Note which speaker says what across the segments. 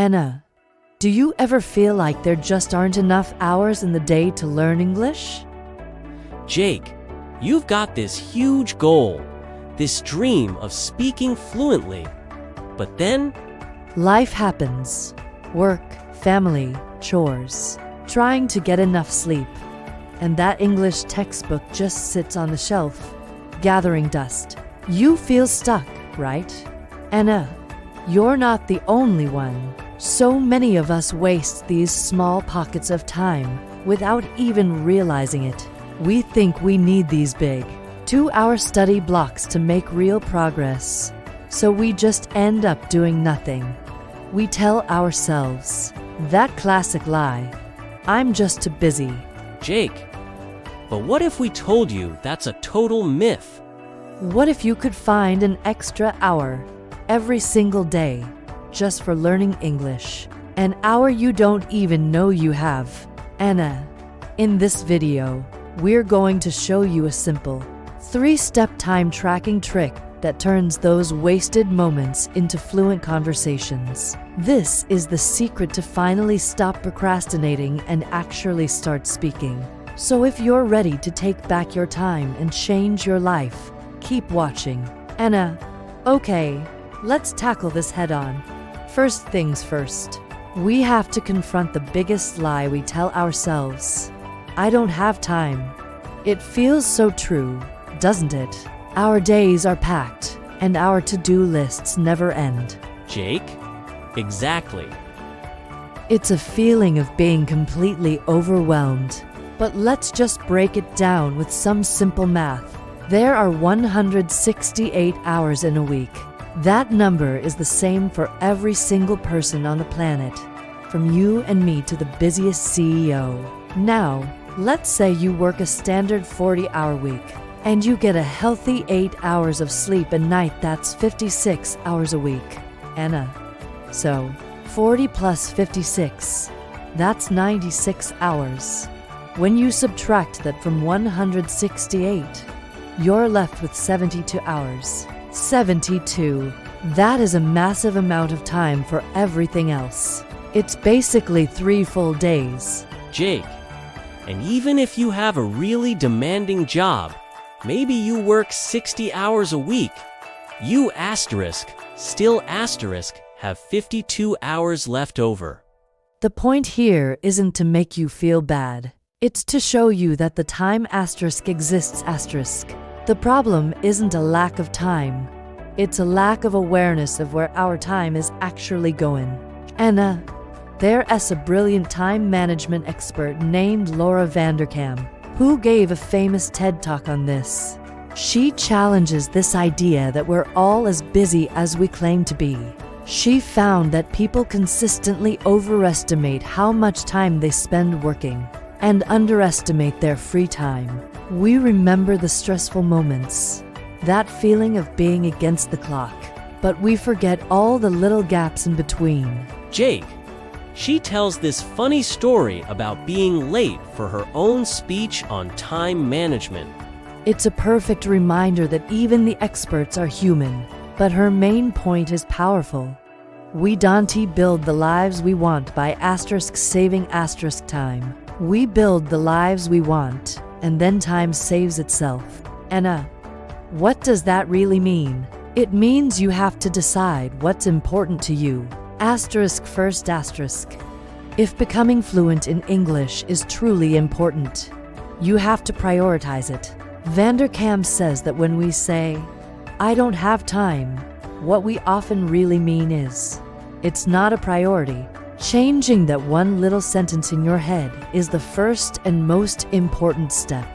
Speaker 1: Anna, do you ever feel like there just aren't enough hours in the day to learn English?
Speaker 2: Jake, you've got this huge goal, this dream of speaking fluently. But then,
Speaker 1: Life happens. Work, family, chores, trying to get enough sleep. And that English textbook just sits on the shelf, gathering dust. You feel stuck, right? Anna, you're not the only one. So many of us waste these small pockets of time without even realizing it. We think we need these big 2-hour study blocks to make real progress. So we just end up doing nothing. We tell ourselves that classic lie, I'm just too busy.
Speaker 2: Jake, but what if we told you that's a total myth?
Speaker 1: What if you could find an extra hour every single day just for learning English? An hour you don't even know you have. Anna, in this video, we're going to show you a simple 3-step time tracking trick that turns those wasted moments into fluent conversations. This is the secret to finally stop procrastinating and actually start speaking. So if you're ready to take back your time and change your life, keep watching. Anna, okay, let's tackle this head on. First things first, we have to confront the biggest lie we tell ourselves. I don't have time. It feels so true, doesn't it? Our days are packed, and our to-do lists never end.
Speaker 2: Jake? Exactly.
Speaker 1: It's a feeling of being completely overwhelmed. But let's just break it down with some simple math. There are 168 hours in a week. That number is the same for every single person on the planet, from you and me to the busiest CEO. Now, let's say you work a standard 40-hour week, and you get a healthy 8 hours of sleep a night. That's 56 hours a week. Anna, so 40 plus 56, that's 96 hours. When you subtract that from 168, you're left with 72 hours. 72, that is a massive amount of time for everything else. It's basically 3 full days.
Speaker 2: Jake, and even if you have a really demanding job, maybe you work 60 hours a week, you still have 52 hours left over.
Speaker 1: The point here isn't to make you feel bad. It's to show you that the time exists. The problem isn't a lack of time. It's a lack of awareness of where our time is actually going. Anna, there's a brilliant time management expert named Laura Vanderkam, who gave a famous TED Talk on this. She challenges this idea that we're all as busy as we claim to be. She found that people consistently overestimate how much time they spend working and underestimate their free time. We remember the stressful moments, that feeling of being against the clock, but we forget all the little gaps in between.
Speaker 2: Jake, she tells this funny story about being late for her own speech on time management.
Speaker 1: It's a perfect reminder that even the experts are human, but her main point is powerful. We don't build the lives we want by saving time. We build the lives we want, and then time saves itself. Anna, what does that really mean? It means you have to decide what's important to you. First. If becoming fluent in English is truly important, you have to prioritize it. Vanderkam says that when we say, I don't have time, what we often really mean is, it's not a priority. Changing that one little sentence in your head is the first and most important step.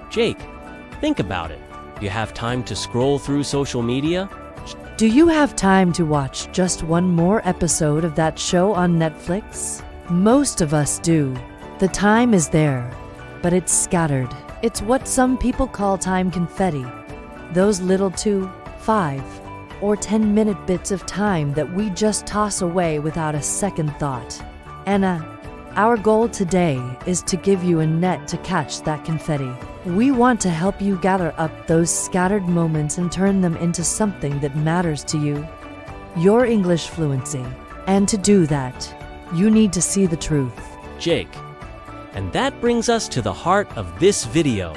Speaker 2: Jake, think about it. You have time to scroll through social media?
Speaker 1: Do you have time to watch just one more episode of that show on Netflix? Most of us do. The time is there, but it's scattered. It's what some people call time confetti. Those little 2, 5, or 10-minute bits of time that we just toss away without a second thought. Anna, our goal today is to give you a net to catch that confetti. We want to help you gather up those scattered moments and turn them into something that matters to you. Your English fluency. And to do that, you need to see the truth.
Speaker 2: Jake. And that brings us to the heart of this video.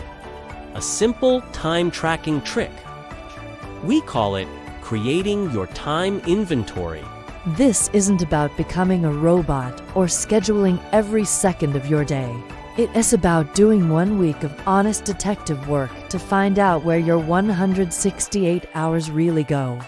Speaker 2: A simple time tracking trick. We call it creating your time inventory.
Speaker 1: This isn't about becoming a robot or scheduling every second of your day. It is about doing 1 week of honest detective work to find out where your 168 hours really go.